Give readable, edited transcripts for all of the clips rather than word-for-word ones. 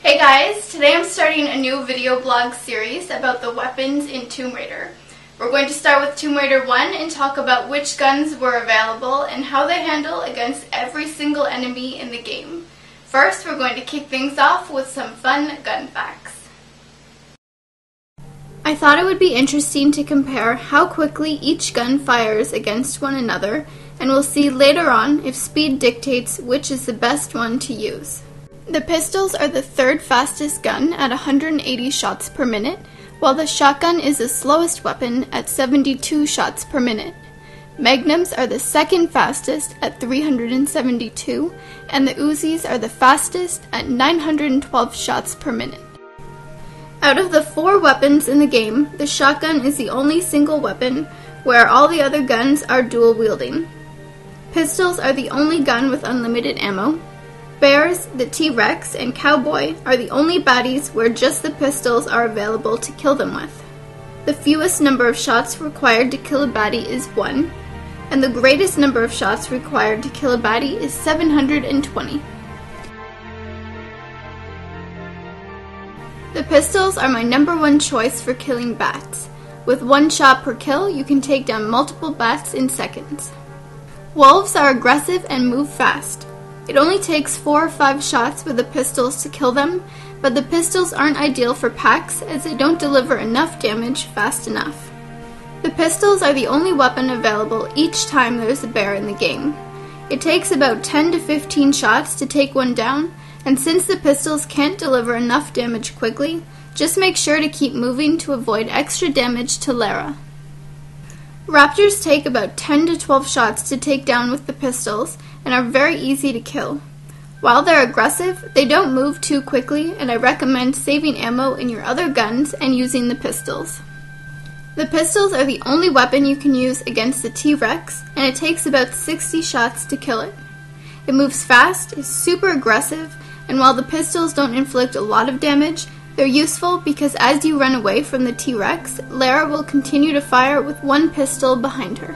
Hey guys, today I'm starting a new video blog series about the weapons in Tomb Raider. We're going to start with Tomb Raider 1 and talk about which guns were available and how they handle against every single enemy in the game. First, we're going to kick things off with some fun gun facts. I thought it would be interesting to compare how quickly each gun fires against one another, and we'll see later on if speed dictates which is the best one to use. The pistols are the third fastest gun at 180 shots per minute, while the shotgun is the slowest weapon at 72 shots per minute. Magnums are the second fastest at 372, and the Uzis are the fastest at 912 shots per minute. Out of the 4 weapons in the game, the shotgun is the only single weapon, where all the other guns are dual wielding. Pistols are the only gun with unlimited ammo. Bears, the T-Rex, and Cowboy are the only baddies where just the pistols are available to kill them with. The fewest number of shots required to kill a baddie is 1, and the greatest number of shots required to kill a baddie is 720. The pistols are my number 1 choice for killing bats. With 1 shot per kill, you can take down multiple bats in seconds. Wolves are aggressive and move fast. It only takes 4 or 5 shots with the pistols to kill them, but the pistols aren't ideal for packs as they don't deliver enough damage fast enough. The pistols are the only weapon available each time there's a bear in the game. It takes about 10 to 15 shots to take one down, and since the pistols can't deliver enough damage quickly, just make sure to keep moving to avoid extra damage to Lara. Raptors take about 10 to 12 shots to take down with the pistols, and are very easy to kill. While they're aggressive, they don't move too quickly, and I recommend saving ammo in your other guns and using the pistols. The pistols are the only weapon you can use against the T-Rex, and it takes about 60 shots to kill it. It moves fast, is super aggressive, and while the pistols don't inflict a lot of damage, they're useful because as you run away from the T-Rex, Lara will continue to fire with 1 pistol behind her.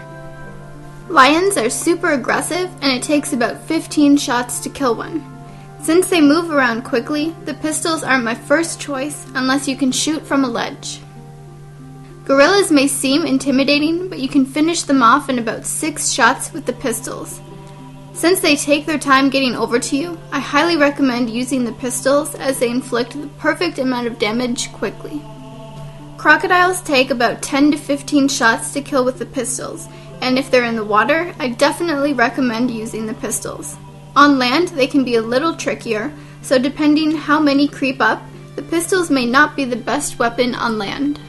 Lions are super aggressive, and it takes about 15 shots to kill one. Since they move around quickly, the pistols aren't my first choice unless you can shoot from a ledge. Gorillas may seem intimidating, but you can finish them off in about 6 shots with the pistols. Since they take their time getting over to you, I highly recommend using the pistols as they inflict the perfect amount of damage quickly. Crocodiles take about 10 to 15 shots to kill with the pistols, and if they're in the water, I definitely recommend using the pistols. On land, they can be a little trickier, so depending how many creep up, the pistols may not be the best weapon on land.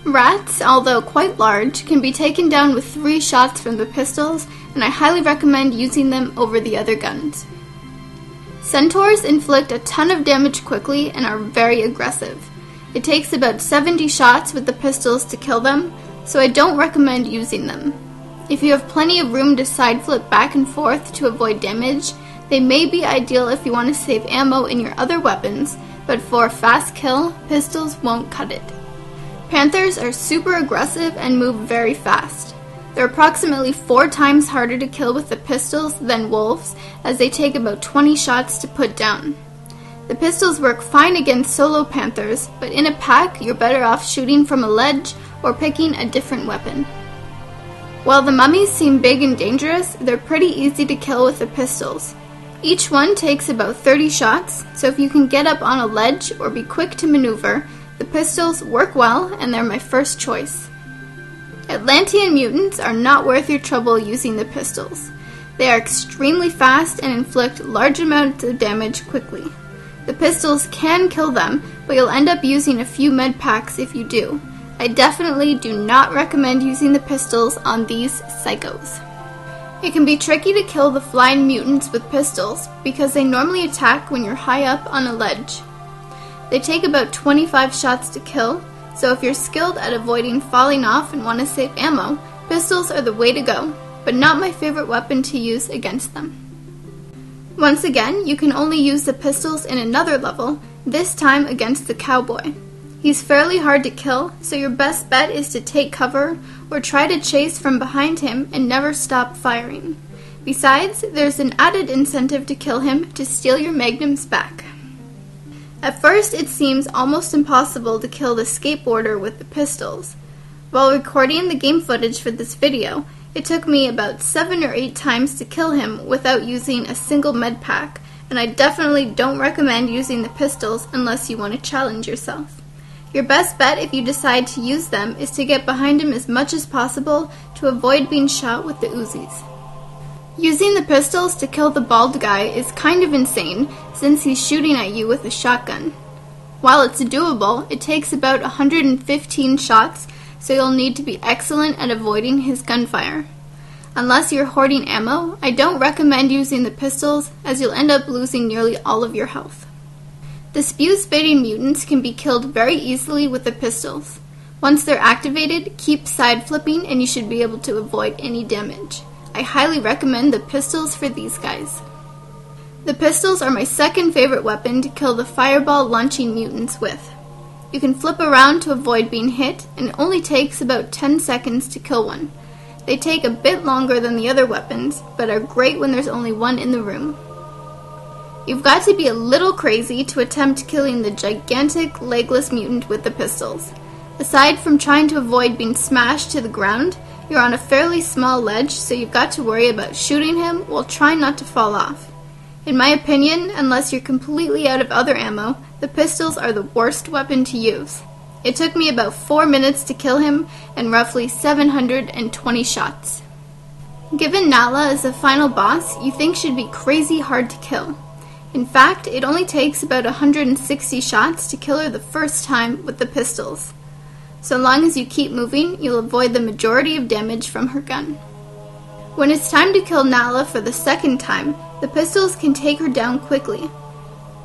Rats, although quite large, can be taken down with 3 shots from the pistols, and I highly recommend using them over the other guns. Centaurs inflict a ton of damage quickly and are very aggressive. It takes about 70 shots with the pistols to kill them, so I don't recommend using them. If you have plenty of room to side flip back and forth to avoid damage, they may be ideal if you want to save ammo in your other weapons, but for a fast kill, pistols won't cut it. Panthers are super aggressive and move very fast. They're approximately 4 times harder to kill with the pistols than wolves, as they take about 20 shots to put down. The pistols work fine against solo panthers, but in a pack you're better off shooting from a ledge or picking a different weapon. While the mummies seem big and dangerous, they're pretty easy to kill with the pistols. Each one takes about 30 shots, so if you can get up on a ledge or be quick to maneuver, the pistols work well and they're my first choice. Atlantean mutants are not worth your trouble using the pistols. They are extremely fast and inflict large amounts of damage quickly. The pistols can kill them, but you'll end up using a few med packs if you do. I definitely do not recommend using the pistols on these psychos. It can be tricky to kill the flying mutants with pistols because they normally attack when you're high up on a ledge. They take about 25 shots to kill, so if you're skilled at avoiding falling off and want to save ammo, pistols are the way to go, but not my favorite weapon to use against them. Once again, you can only use the pistols in another level, this time against the Cowboy. He's fairly hard to kill, so your best bet is to take cover or try to chase from behind him and never stop firing. Besides, there's an added incentive to kill him to steal your magnums back. At first, it seems almost impossible to kill the skateboarder with the pistols. While recording the game footage for this video, it took me about 7 or 8 times to kill him without using a single med pack, and I definitely don't recommend using the pistols unless you want to challenge yourself. Your best bet if you decide to use them is to get behind him as much as possible to avoid being shot with the Uzis. Using the pistols to kill the bald guy is kind of insane since he's shooting at you with a shotgun. While it's doable, it takes about 115 shots, so you'll need to be excellent at avoiding his gunfire. Unless you're hoarding ammo, I don't recommend using the pistols as you'll end up losing nearly all of your health. The spew-spitting mutants can be killed very easily with the pistols. Once they're activated, keep side flipping and you should be able to avoid any damage. I highly recommend the pistols for these guys. The pistols are my second favorite weapon to kill the fireball launching mutants with. You can flip around to avoid being hit, and it only takes about 10 seconds to kill one. They take a bit longer than the other weapons, but are great when there's only one in the room. You've got to be a little crazy to attempt killing the gigantic legless mutant with the pistols. Aside from trying to avoid being smashed to the ground, you're on a fairly small ledge, so you've got to worry about shooting him while trying not to fall off. In my opinion, unless you're completely out of other ammo, the pistols are the worst weapon to use. It took me about 4 minutes to kill him and roughly 720 shots. Given Nala as the final boss, you think should be crazy hard to kill. In fact, it only takes about 160 shots to kill her the first time with the pistols. So long as you keep moving, you'll avoid the majority of damage from her gun. When it's time to kill Nala for the second time, the pistols can take her down quickly.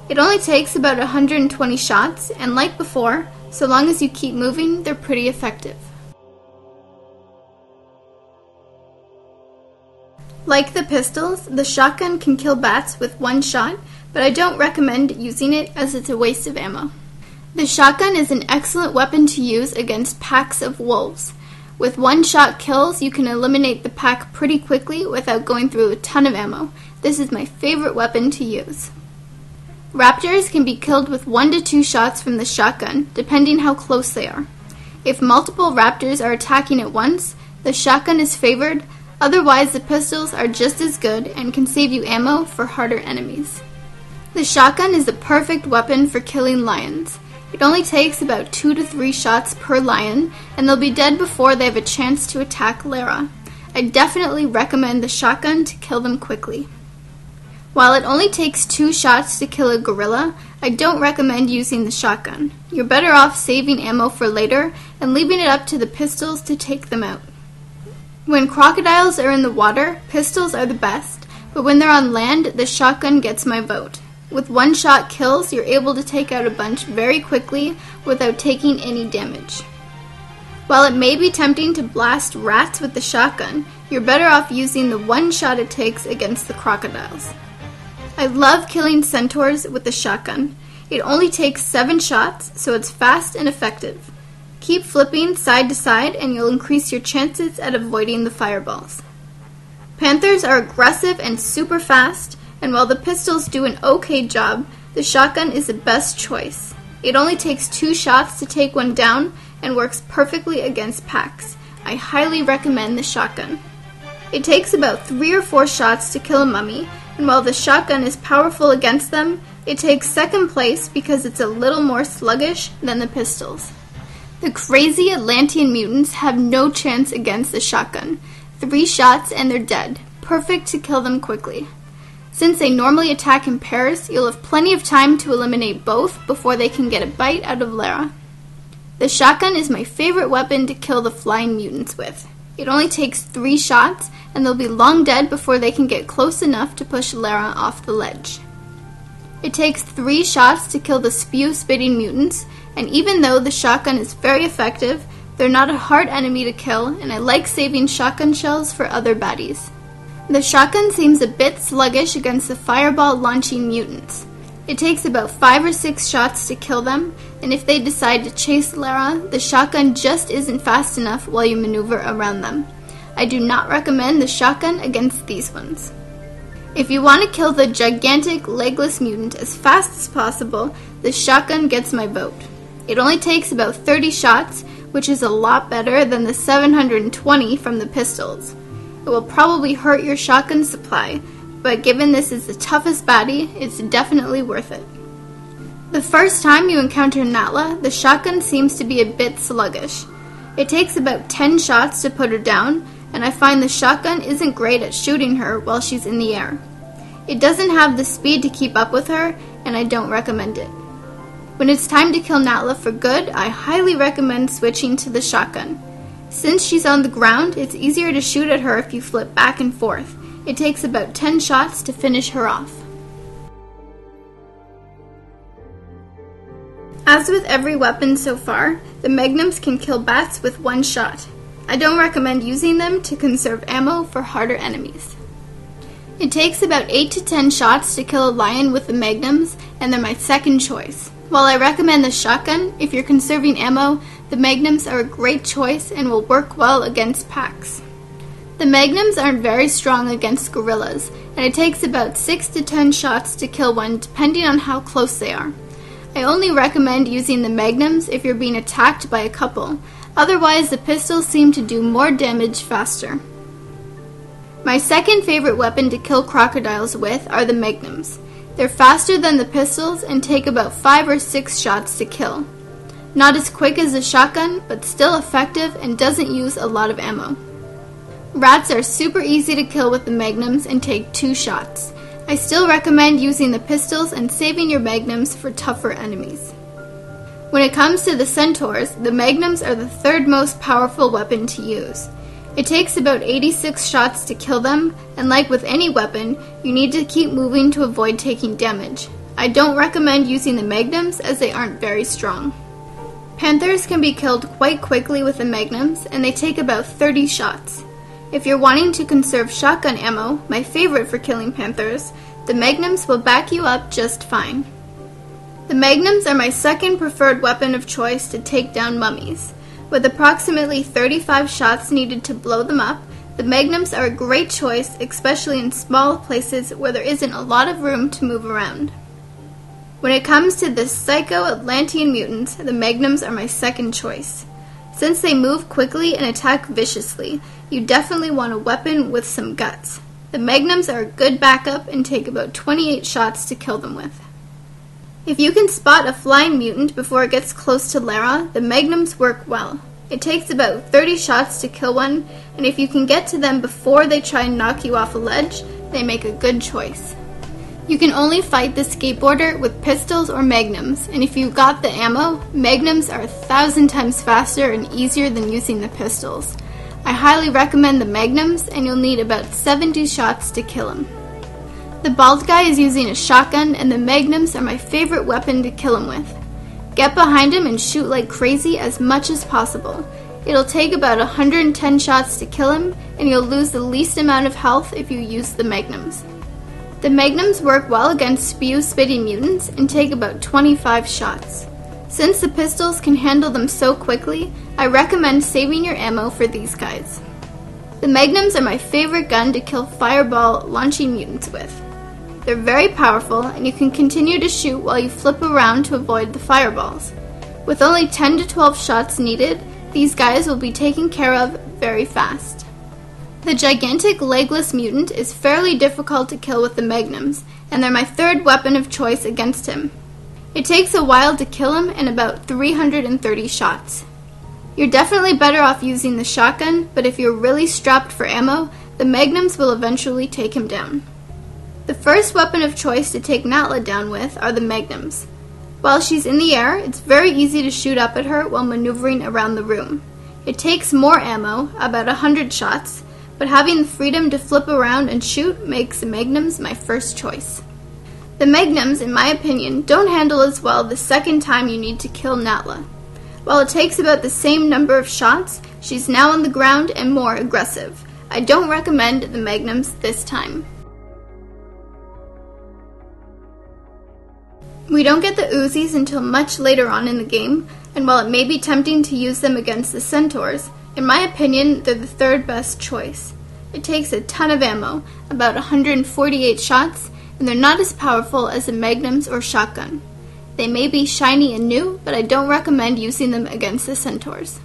It only takes about 120 shots, and like before, so long as you keep moving, they're pretty effective. Like the pistols, the shotgun can kill bats with one shot, but I don't recommend using it as it's a waste of ammo. The shotgun is an excellent weapon to use against packs of wolves. With one-shot kills, you can eliminate the pack pretty quickly without going through a ton of ammo. This is my favorite weapon to use. Raptors can be killed with 1 to 2 shots from the shotgun, depending how close they are. If multiple raptors are attacking at once, the shotgun is favored, otherwise the pistols are just as good and can save you ammo for harder enemies. The shotgun is the perfect weapon for killing lions. It only takes about 2 to 3 shots per lion, and they'll be dead before they have a chance to attack Lara. I definitely recommend the shotgun to kill them quickly. While it only takes 2 shots to kill a gorilla, I don't recommend using the shotgun. You're better off saving ammo for later and leaving it up to the pistols to take them out. When crocodiles are in the water, pistols are the best, but when they're on land, the shotgun gets my vote. With one-shot kills, you're able to take out a bunch very quickly without taking any damage. While it may be tempting to blast rats with the shotgun, you're better off using the one shot it takes against the crocodiles. I love killing centaurs with the shotgun. It only takes 7 shots, so it's fast and effective. Keep flipping side to side and you'll increase your chances at avoiding the fireballs. Panthers are aggressive and super fast, and while the pistols do an okay job, the shotgun is the best choice. It only takes 2 shots to take one down and works perfectly against packs. I highly recommend the shotgun. It takes about 3 or 4 shots to kill a mummy, and while the shotgun is powerful against them, it takes second place because it's a little more sluggish than the pistols. The crazy Atlantean mutants have no chance against the shotgun. 3 shots and they're dead, perfect to kill them quickly. Since they normally attack in pairs, you'll have plenty of time to eliminate both before they can get a bite out of Lara. The shotgun is my favorite weapon to kill the flying mutants with. It only takes 3 shots, and they'll be long dead before they can get close enough to push Lara off the ledge. It takes 3 shots to kill the spew-spitting mutants, and even though the shotgun is very effective, they're not a hard enemy to kill, and I like saving shotgun shells for other baddies. The shotgun seems a bit sluggish against the fireball-launching mutants. It takes about 5 or 6 shots to kill them, and if they decide to chase Lara, the shotgun just isn't fast enough while you maneuver around them. I do not recommend the shotgun against these ones. If you want to kill the gigantic legless mutant as fast as possible, the shotgun gets my vote. It only takes about 30 shots, which is a lot better than the 720 from the pistols. It will probably hurt your shotgun supply, but given this is the toughest baddie, it's definitely worth it. The first time you encounter Natla, the shotgun seems to be a bit sluggish. It takes about 10 shots to put her down, and I find the shotgun isn't great at shooting her while she's in the air. It doesn't have the speed to keep up with her, and I don't recommend it. When it's time to kill Natla for good, I highly recommend switching to the shotgun. Since she's on the ground, it's easier to shoot at her if you flip back and forth. It takes about 10 shots to finish her off. As with every weapon so far, the Magnums can kill bats with one shot. I don't recommend using them to conserve ammo for harder enemies. It takes about 8 to 10 shots to kill a lion with the Magnums, and they're my second choice. While I recommend the shotgun, if you're conserving ammo, the Magnums are a great choice and will work well against packs. The Magnums aren't very strong against gorillas, and it takes about 6 to 10 shots to kill one depending on how close they are. I only recommend using the Magnums if you're being attacked by a couple, otherwise the pistols seem to do more damage faster. My second favorite weapon to kill crocodiles with are the Magnums. They're faster than the pistols and take about 5 or 6 shots to kill. Not as quick as the shotgun, but still effective and doesn't use a lot of ammo. Rats are super easy to kill with the Magnums and take 2 shots. I still recommend using the pistols and saving your Magnums for tougher enemies. When it comes to the centaurs, the Magnums are the third most powerful weapon to use. It takes about 86 shots to kill them, and like with any weapon, you need to keep moving to avoid taking damage. I don't recommend using the Magnums as they aren't very strong. Panthers can be killed quite quickly with the Magnums, and they take about 30 shots. If you're wanting to conserve shotgun ammo, my favorite for killing panthers, the Magnums will back you up just fine. The Magnums are my second preferred weapon of choice to take down mummies. With approximately 35 shots needed to blow them up, the Magnums are a great choice, especially in small places where there isn't a lot of room to move around. When it comes to the Psycho Atlantean mutants, the Magnums are my second choice. Since they move quickly and attack viciously, you definitely want a weapon with some guts. The Magnums are a good backup and take about 28 shots to kill them with. If you can spot a flying mutant before it gets close to Lara, the Magnums work well. It takes about 30 shots to kill one, and if you can get to them before they try and knock you off a ledge, they make a good choice. You can only fight the skateboarder with pistols or Magnums, and if you've got the ammo, Magnums are 1,000 times faster and easier than using the pistols. I highly recommend the Magnums, and you'll need about 70 shots to kill him. The bald guy is using a shotgun, and the Magnums are my favorite weapon to kill him with. Get behind him and shoot like crazy as much as possible. It'll take about 110 shots to kill him, and you'll lose the least amount of health if you use the Magnums. The Magnums work well against spew-spitting mutants and take about 25 shots. Since the pistols can handle them so quickly, I recommend saving your ammo for these guys. The Magnums are my favorite gun to kill fireball launching mutants with. They're very powerful, and you can continue to shoot while you flip around to avoid the fireballs. With only 10 to 12 shots needed, these guys will be taken care of very fast. The gigantic legless mutant is fairly difficult to kill with the Magnums, and they're my third weapon of choice against him. It takes a while to kill him and about 330 shots. You're definitely better off using the shotgun, but if you're really strapped for ammo, the Magnums will eventually take him down. The first weapon of choice to take Natla down with are the Magnums. While she's in the air, it's very easy to shoot up at her while maneuvering around the room. It takes more ammo, about 100 shots, but having the freedom to flip around and shoot makes the Magnums my first choice. The Magnums, in my opinion, don't handle as well the second time you need to kill Natla. While it takes about the same number of shots, she's now on the ground and more aggressive. I don't recommend the Magnums this time. We don't get the Uzis until much later on in the game, and while it may be tempting to use them against the centaurs, in my opinion, they're the third best choice. It takes a ton of ammo, about 148 shots, and they're not as powerful as the Magnums or shotgun. They may be shiny and new, but I don't recommend using them against the Centaurs.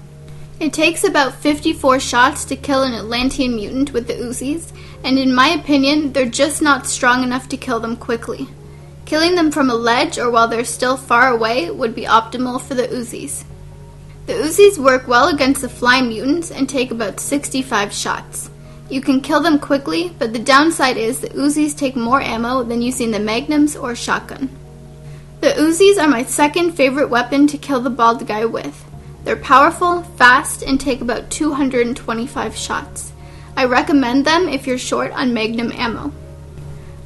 It takes about 54 shots to kill an Atlantean mutant with the Uzis, and in my opinion, they're just not strong enough to kill them quickly. Killing them from a ledge or while they're still far away would be optimal for the Uzis. The Uzis work well against the flying mutants and take about 65 shots. You can kill them quickly, but the downside is the Uzis take more ammo than using the Magnums or shotgun. The Uzis are my second favorite weapon to kill the bald guy with. They're powerful, fast, and take about 225 shots. I recommend them if you're short on Magnum ammo.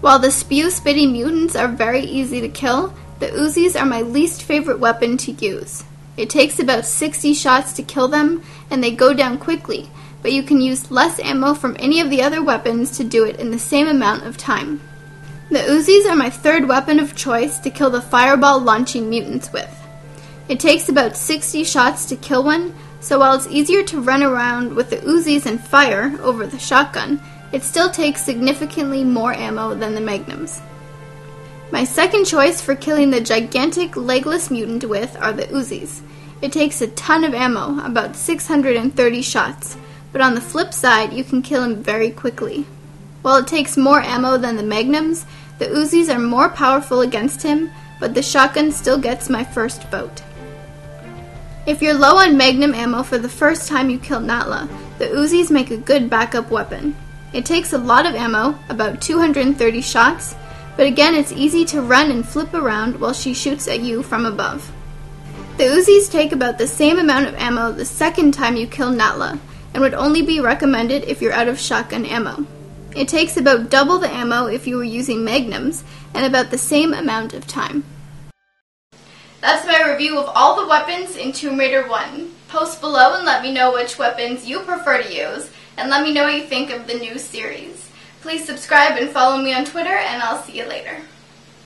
While the spew-spitting mutants are very easy to kill, the Uzis are my least favorite weapon to use. It takes about 60 shots to kill them, and they go down quickly, but you can use less ammo from any of the other weapons to do it in the same amount of time. The Uzis are my third weapon of choice to kill the fireball-launching mutants with. It takes about 60 shots to kill one, so while it's easier to run around with the Uzis and fire over the shotgun, it still takes significantly more ammo than the Magnums. My second choice for killing the gigantic legless mutant with are the Uzis. It takes a ton of ammo, about 630 shots, but on the flip side, you can kill him very quickly. While it takes more ammo than the Magnums, the Uzis are more powerful against him, but the shotgun still gets my first vote. If you're low on Magnum ammo for the first time you kill Natla, the Uzis make a good backup weapon. It takes a lot of ammo, about 230 shots, but again it's easy to run and flip around while she shoots at you from above. The Uzis take about the same amount of ammo the second time you kill Natla, and would only be recommended if you're out of shotgun ammo. It takes about double the ammo if you were using Magnums, and about the same amount of time. That's my review of all the weapons in Tomb Raider 1. Post below and let me know which weapons you prefer to use, and let me know what you think of the new series. Please subscribe and follow me on Twitter, and I'll see you later.